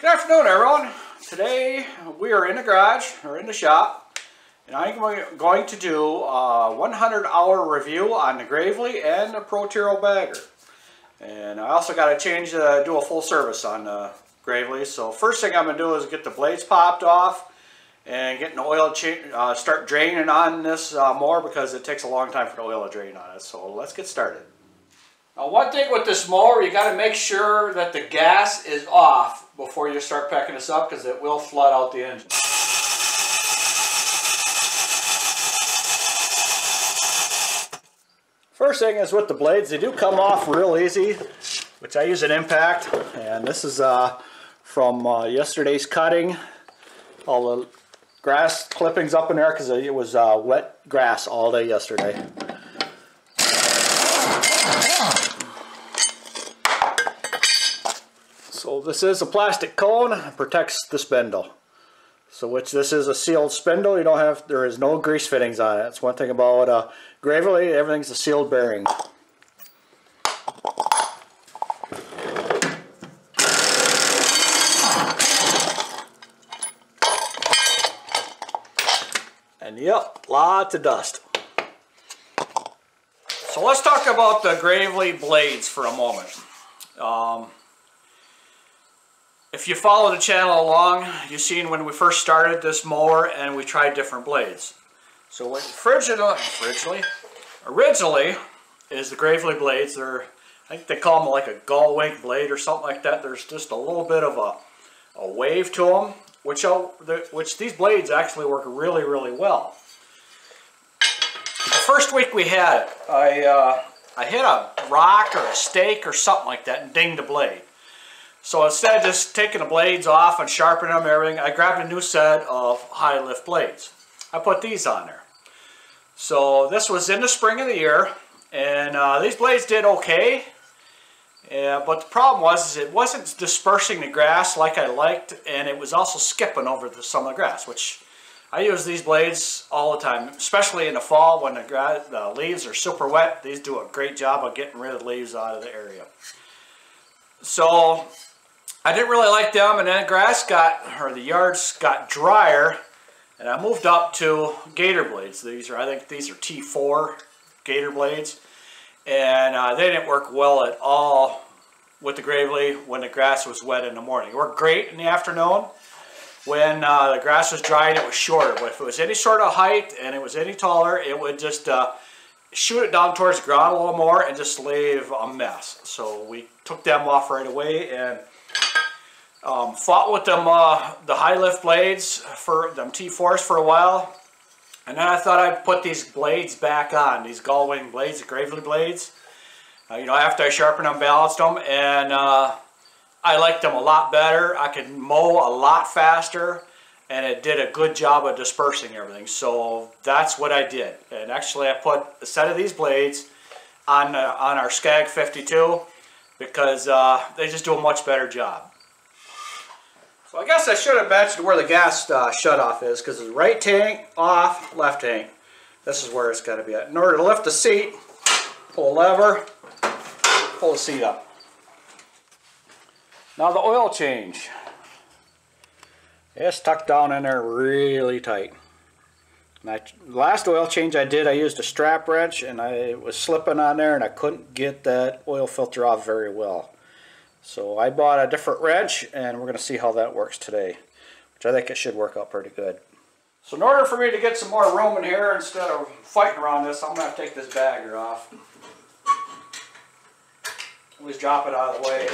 Good afternoon, everyone. Today we are in the garage, or in the shop, and I'm going to do a 100-hour review on the Gravely and the Protero Bagger. And I also got to do a full service on the Gravely. So first thing I'm going to do is get the blades popped off and get the oil start draining on this mower, because it takes a long time for the oil to drain on it. So let's get started. Now, one thing with this mower, you got to make sure that the gas is off before you start packing this up, because it will flood out the engine. First thing is with the blades, they do come off real easy, which I use an impact, and this is from yesterday's cutting. All the grass clippings up in there because it was wet grass all day yesterday. So this is a plastic cone, it protects the spindle. So this is a sealed spindle. There is no grease fittings on it. That's one thing about Gravely, everything's a sealed bearing. And yep, lots of dust. So let's talk about the Gravely blades for a moment. If you follow the channel along, you've seen when we first started this mower and we tried different blades. So originally is the Gravely blades. I think they call them like a gull wing blade or something like that. There's just a little bit of a wave to them, which these blades actually work really, really well. The first week we had it, I hit a rock or a stake or something like that and dinged the blade. So instead of just taking the blades off and sharpening them and everything, I grabbed a new set of high lift blades. I put these on there. So this was in the spring of the year, and these blades did okay. But the problem was it wasn't dispersing the grass like I liked, and it was also skipping over some of the grass, which I use these blades all the time, especially in the fall when the leaves are super wet. These do a great job of getting rid of the leaves out of the area. So I didn't really like them, and then the yards got drier, and I moved up to gator blades. I think these are T4 gator blades, and they didn't work well at all with the Gravely when the grass was wet in the morning. It worked great in the afternoon. When the grass was dry and it was shorter, but if it was any sort of height and it was any taller, it would just shoot it down towards the ground a little more and just leave a mess. So we took them off right away and fought with them, the high lift blades, for them T4s for a while. And then I thought I'd put these blades back on, these gull wing blades, the Gravely blades. After I sharpened them, balanced them, and I liked them a lot better. I could mow a lot faster, and it did a good job of dispersing everything. So that's what I did. And actually I put a set of these blades on our Skag 52 because they just do a much better job. So I guess I should have mentioned where the gas shutoff is, because it's right tank off, left tank. This is where it's got to be at. In order to lift the seat, pull a lever, pull the seat up. Now the oil change. It's tucked down in there really tight. The last oil change I did, I used a strap wrench, and it was slipping on there, and I couldn't get that oil filter off very well. So I bought a different wrench, and we're going to see how that works today, which I think it should work out pretty good. So in order for me to get some more room in here, instead of fighting around this, I'm going to have to take this bagger off. Always drop it out of the way.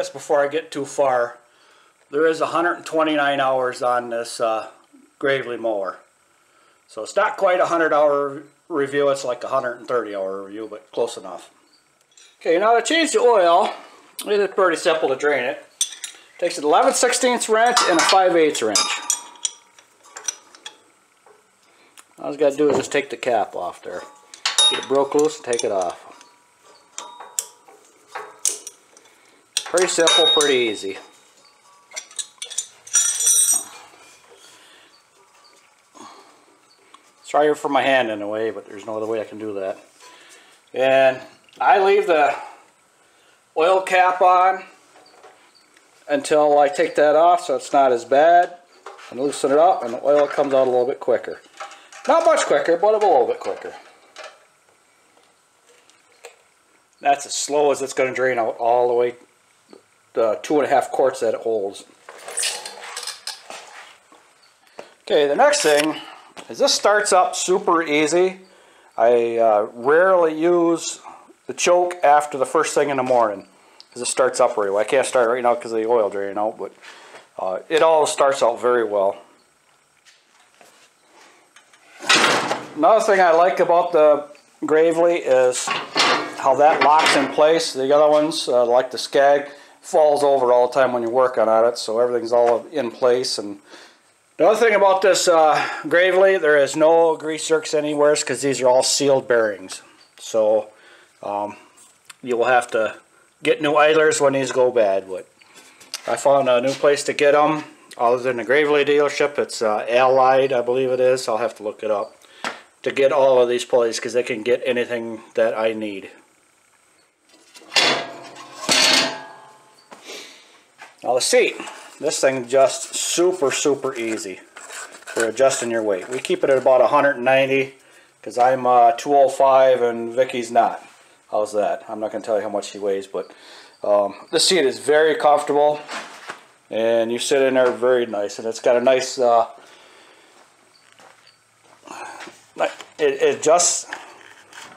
guess before I get too far, there is 129 hours on this Gravely mower. So it's not quite a 100-hour review, it's like a 130-hour review, but close enough. Okay, now to change the oil, it is pretty simple to drain it. Takes an 11/16 wrench and a 5/8 wrench. All you got to do is just take the cap off there. Get it broke loose and take it off. Pretty simple, pretty easy. Sorry for my hand in the way, but there's no other way I can do that. And I leave the oil cap on until I take that off so it's not as bad, and loosen it up and the oil comes out a little bit quicker. Not much quicker, but a little bit quicker. That's as slow as it's going to drain out all the way the 2.5 quarts that it holds. Okay, the next thing is this starts up super easy. I rarely use the choke after the first thing in the morning because it starts up really well. I can't start right now because of the oil draining out, but it all starts out very well. Another thing I like about the Gravely is how that locks in place. The other ones, like the Skag, falls over all the time when you're working on it, so everything's all in place. And the other thing about this Gravely, there is no grease zerks anywhere because these are all sealed bearings. So you will have to get new idlers when these go bad. But I found a new place to get them other than the Gravely dealership. It's Allied, I believe it is. I'll have to look it up to get all of these pulleys because they can get anything that I need. Now the seat, this thing adjusts super easy for adjusting your weight. We keep it at about 190 because I'm 205 and Vicky's not. How's that? I'm not going to tell you how much she weighs, but the seat is very comfortable and you sit in there very nice, and it's got a nice it adjusts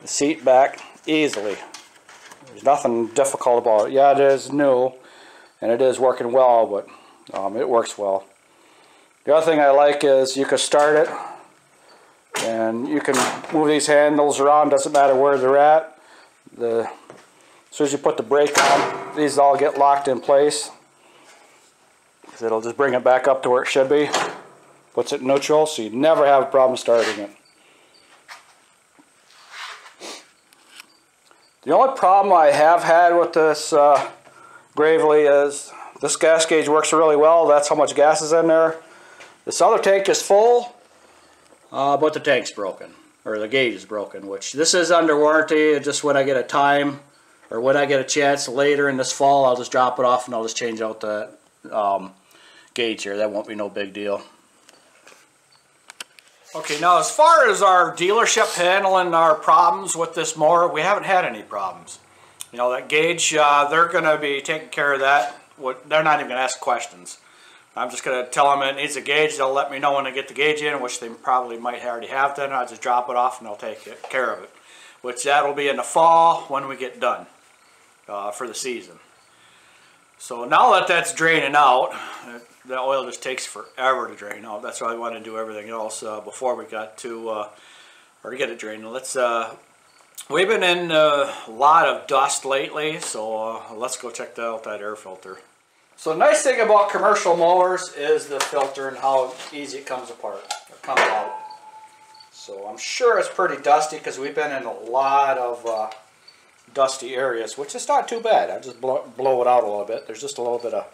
the seat back easily. There's nothing difficult about it. Yeah, it is new and it is working well, but it works well. The other thing I like is you can start it and you can move these handles around, doesn't matter where they're at. As soon as you put the brake on, these all get locked in place. It'll just bring it back up to where it should be. Puts it in neutral, so you never have a problem starting it. The only problem I have had with this Gravely is this gas gauge works really well. That's how much gas is in there. This other tank is full, but the tank's broken, or the gauge is broken, which this is under warranty. Just when I get a time, or when I get a chance later in this fall, I'll just drop it off and I'll just change out the gauge here. That won't be no big deal. Okay, now as far as our dealership handling our problems with this mower, we haven't had any problems. You know, that gauge, they're going to be taking care of that. They're not even going to ask questions. I'm just going to tell them it needs a gauge. They'll let me know when they get the gauge in, which they probably might already have done. I'll just drop it off and they'll take care of it. Which that'll be in the fall when we get done for the season. So now that that's draining out, the oil just takes forever to drain out. That's why I want to do everything else before we got to, or to get it drained. We've been in a lot of dust lately, so let's go check out that air filter. So the nice thing about commercial mowers is the filter and how easy it comes apart, or comes out. So I'm sure it's pretty dusty because we've been in a lot of dusty areas, which is not too bad. I just blow it out a little bit. There's just a little bit of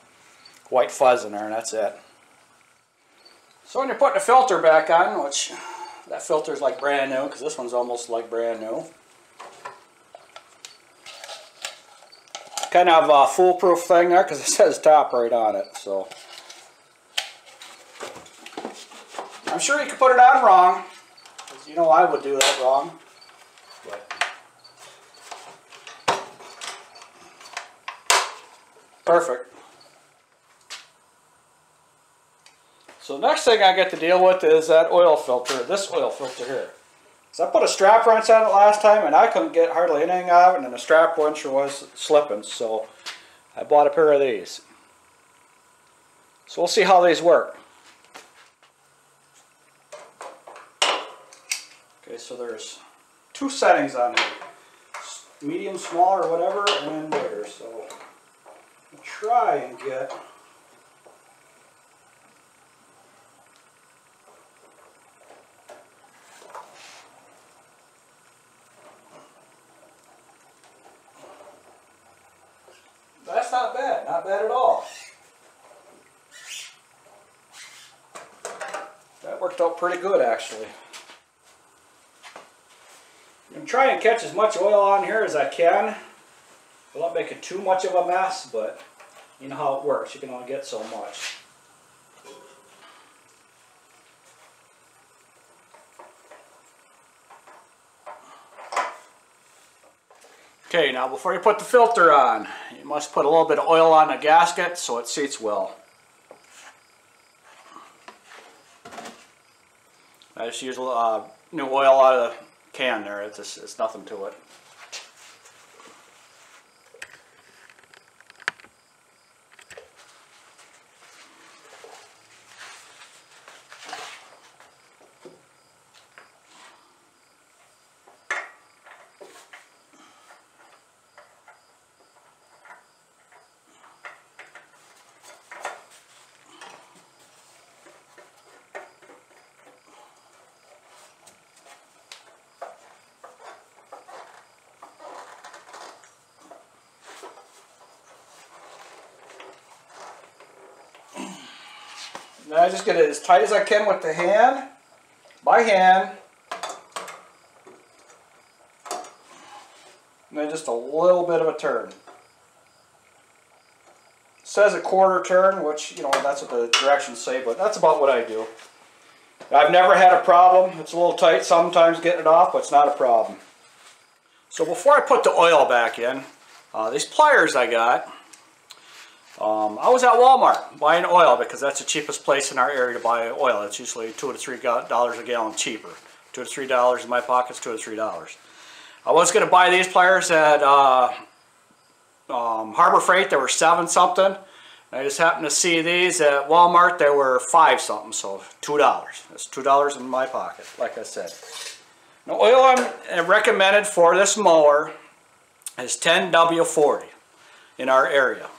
white fuzz in there, and that's it. So when you're putting the filter back on, which that filter is like brand new, because this one's almost like brand new. Kind of a foolproof thing there because it says top right on it. So I'm sure you could put it on wrong, because you know I would do that wrong. But perfect. So the next thing I get to deal with is that oil filter, this oil filter here. So I put a strap wrench on it last time and I couldn't get hardly anything out of it, and then the strap wrench was slipping, so I bought a pair of these. So we'll see how these work. Okay, so there's 2 settings on here. Medium, small, or whatever, and bigger. So I'll try and get that's not bad at all. That worked out pretty good actually. I'm going to try and catch as much oil on here as I can without making too much of a mess, but you know how it works, you can only get so much. Okay, now before you put the filter on, you must put a little bit of oil on the gasket so it seats well. I just use new oil out of the can there. It's nothing to it. Now I just get it as tight as I can with the hand, by hand, and then just a little bit of a turn. It says a quarter turn, which, you know, that's what the directions say, but that's about what I do. I've never had a problem. It's a little tight sometimes getting it off, but it's not a problem. So before I put the oil back in, these pliers I got, I was at Walmart buying oil because that's the cheapest place in our area to buy oil. It's usually $2 to $3 a gallon cheaper. $2 to $3 in my pockets, $2 to $3. I was going to buy these pliers at Harbor Freight. They were 7 something. I just happened to see these at Walmart. They were 5 something, so $2. That's $2 in my pocket, like I said. The oil I'm recommended for this mower is 10W40 in our area,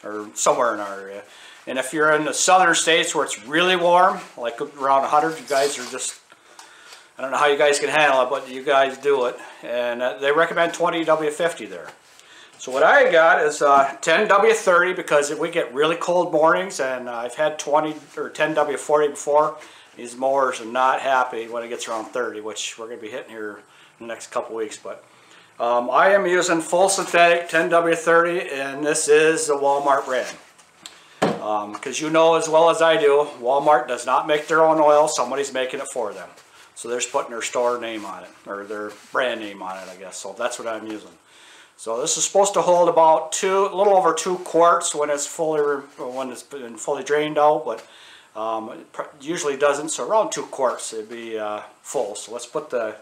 or somewhere in our area. And if you're in the southern states where it's really warm, like around 100, you guys are just, I don't know how you guys can handle it, but you guys do it. And they recommend 20W50 there. So what I got is 10W30 because we get really cold mornings, and I've had 20 or 10W40 before. These mowers are not happy when it gets around 30, which we're going to be hitting here in the next couple weeks. But I am using full synthetic 10W30, and this is the Walmart brand. Because you know as well as I do, Walmart does not make their own oil. Somebody's making it for them. So they're just putting their store name on it, or their brand name on it, I guess. So that's what I'm using. So this is supposed to hold about a little over 2 quarts when it's been fully drained out, but it usually doesn't. So around 2 quarts it'd be full. So let's put the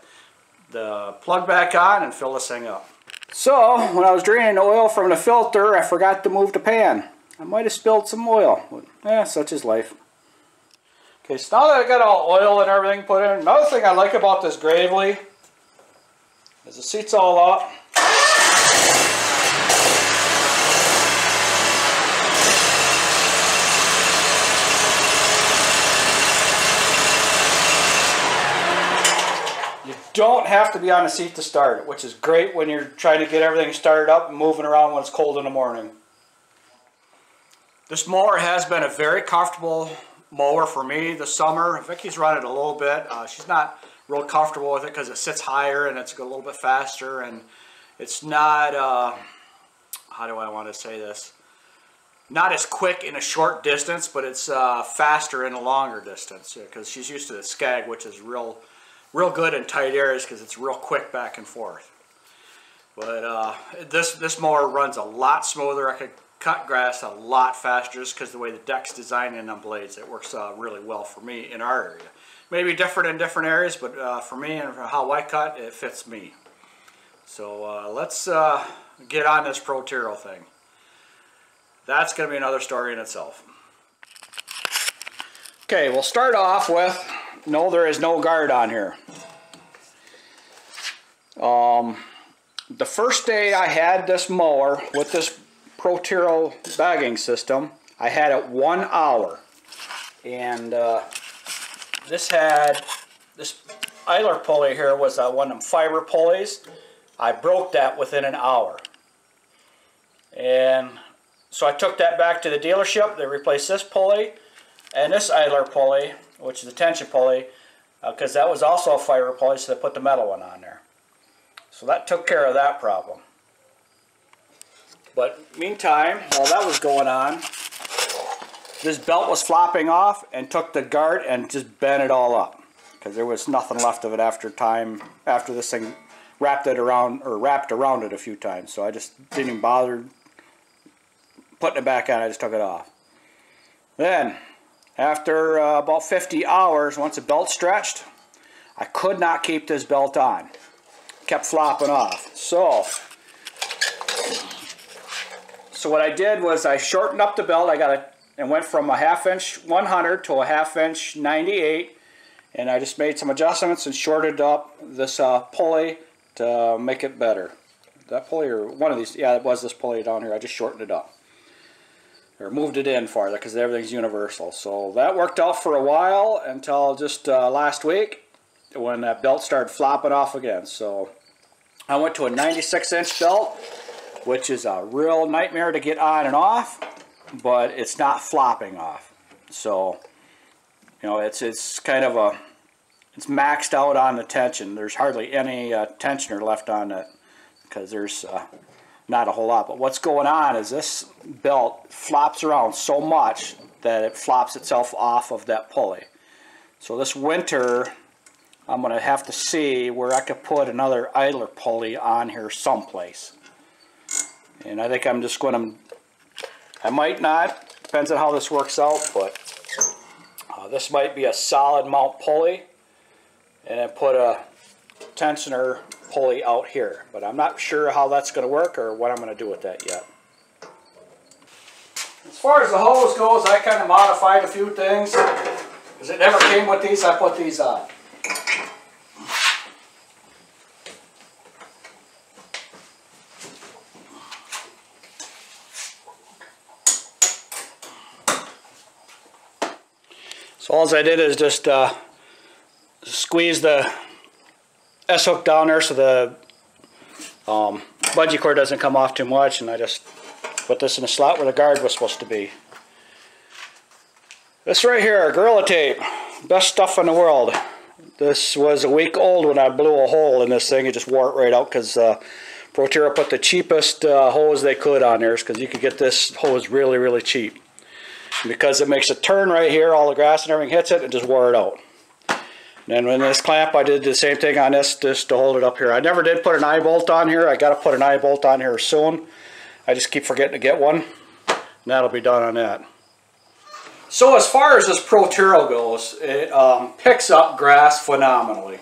plug back on and fill this thing up. So when I was draining the oil from the filter, I forgot to move the pan. I might have spilled some oil, but such is life. Okay, so now that I got all oil and everything put in, another thing I like about this Gravely is the seat's all up. You don't have to be on a seat to start it, which is great when you're trying to get everything started up and moving around when it's cold in the morning. This mower has been a very comfortable mower for me this summer. Vicki's run it a little bit. She's not real comfortable with it because it sits higher and it's a little bit faster, and it's not, how do I want to say this? Not as quick in a short distance, but it's faster in a longer distance, because she's used to the Skag, which is real good in tight areas because it's real quick back and forth. But this mower runs a lot smoother. I could cut grass a lot faster just because the way the deck's designed in on blades. It works really well for me in our area. Maybe different in different areas, but for me and for how I cut, it fits me. So let's get on this Protero thing. That's going to be another story in itself. Okay, we'll start off with, no, there is no guard on here. The first day I had this mower with this Protero bagging system, I had it 1 hour. And this idler pulley here was one of them fiber pulleys. I broke that within an hour. And so I took that back to the dealership. They replaced this pulley and this idler pulley, which is the tension pulley, because that was also a fiber pulley, so they put the metal one on there. So that took care of that problem. But meantime, while that was going on, this belt was flopping off and took the guard and just bent it all up, because there was nothing left of it after this thing wrapped around it a few times. So I just didn't even bother putting it back on. I just took it off. Then after about 50 hours, once the belt stretched, I could not keep this belt on. It kept flopping off. So what I did was I shortened up the belt. And went from a 1/2 inch 100 to a 1/2 inch 98, and I just made some adjustments and shorted up this pulley to make it better. That pulley, or one of these, yeah, it was this pulley down here. I just shortened it up, or moved it in farther, because everything's universal. So that worked out for a while until just last week, when that belt started flopping off again. So I went to a 96-inch belt, which is a real nightmare to get on and off, but it's not flopping off. So, you know, it's kind of it's maxed out on the tension. There's hardly any tensioner left on it, because there's not a whole lot. But what's going on is this belt flops around so much that it flops itself off of that pulley. So this winter, I'm going to have to see where I could put another idler pulley on here someplace. And I think I'm just going to, I might not, depends on how this works out, but this might be a solid mount pulley, and then put a tensioner pulley out here. But I'm not sure how that's going to work or what I'm going to do with that yet. As far as the hose goes, I kind of modified a few things. Because it never came with these, I put these on. So all I did is just squeeze the S-hook down there so the bungee cord doesn't come off too much, and I just put this in the slot where the guard was supposed to be. This right here, Gorilla Tape, best stuff in the world. This was a week old when I blew a hole in this thing. It just wore it right out, because Protero put the cheapest hose they could on there, because you could get this hose really, really cheap. Because it makes a turn right here, all the grass and everything hits it, and just wore it out. And then with this clamp, I did the same thing on this, just to hold it up here. I never did put an eye bolt on here. I got to put an eye bolt on here soon. I just keep forgetting to get one, and that'll be done on that. So as far as this Protero goes, it picks up grass phenomenally.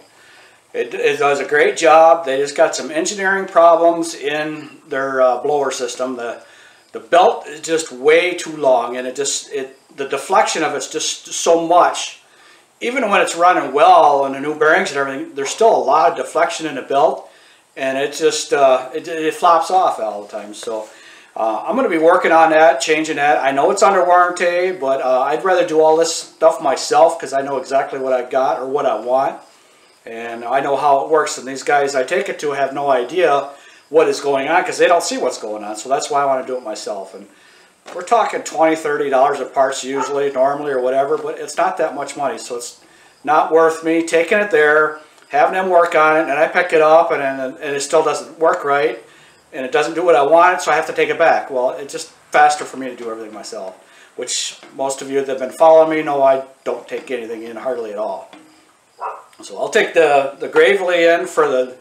It does a great job. They just got some engineering problems in their blower system. The belt is just way too long, and the deflection of it's just so much. Even when it's running well and the new bearings and everything, there's still a lot of deflection in the belt, and it just it flops off all the time. So I'm going to be working on that, changing that. I know it's under warranty, but I'd rather do all this stuff myself, because I know exactly what I've got or what I want, and I know how it works. And these guys I take it to have no idea what is going on, because they don't see what's going on. So that's why I want to do it myself. And we're talking $20, $30 of parts usually, normally, or whatever, but it's not that much money. So it's not worth me taking it there, having them work on it, and I pick it up, and it still doesn't work right, and it doesn't do what I want, so I have to take it back. Well, it's just faster for me to do everything myself, which most of you that have been following me know I don't take anything in hardly at all. So I'll take the Gravely in for the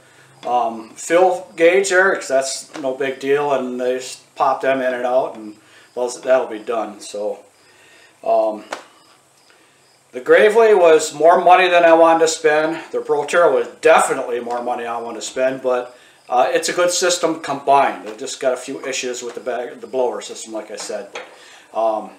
fill gauge there, because that's no big deal, and they just pop them in and out, and well, that'll be done. So the Gravely was more money than I wanted to spend. The Protero was definitely more money I wanted to spend, but it's a good system combined. It just got a few issues with the blower system, like I said. But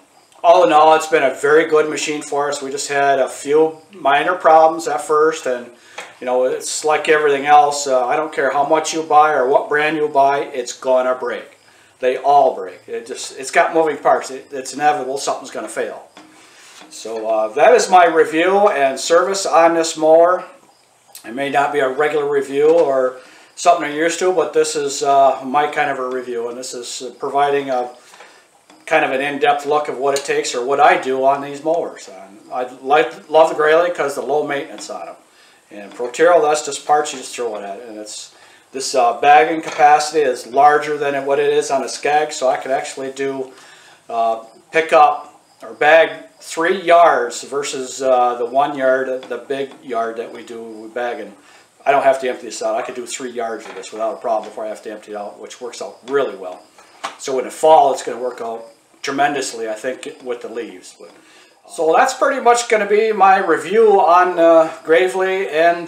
all in all, it's been a very good machine for us. We just had a few minor problems at first, and you know, it's like everything else. I don't care how much you buy or what brand you buy, it's gonna break. They all break. It's got moving parts. It's inevitable something's gonna fail. So that is my review and service on this mower. It may not be a regular review or something you're used to, but this is my kind of a review, and this is providing a kind of an in-depth look of what it takes or what I do on these mowers. I love the Grayley because the low maintenance on them. And Protero, that's just parts you just throw it at, and it's this bagging capacity is larger than what it is on a Skag, so I could actually do pick up or bag 3 yards versus the 1 yard, the big yard that we do with bagging. I don't have to empty this out. I could do 3 yards of this without a problem before I have to empty it out, which works out really well. So in the fall, it's going to work out tremendously, I think, with the leaves. So that's pretty much going to be my review on Gravely and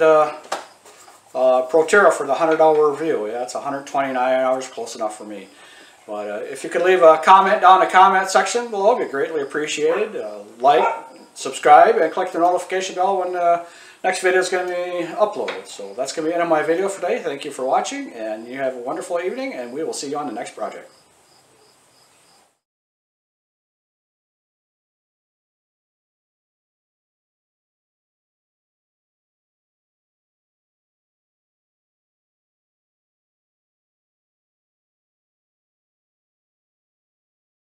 Protero for the $100 review. Yeah, it's $129, close enough for me. But if you could leave a comment down in the comment section below, it'd be greatly appreciated. Like, subscribe, and click the notification bell when the next video is going to be uploaded. So that's going to be the end of my video for today. Thank you for watching, and you have a wonderful evening, and we will see you on the next project.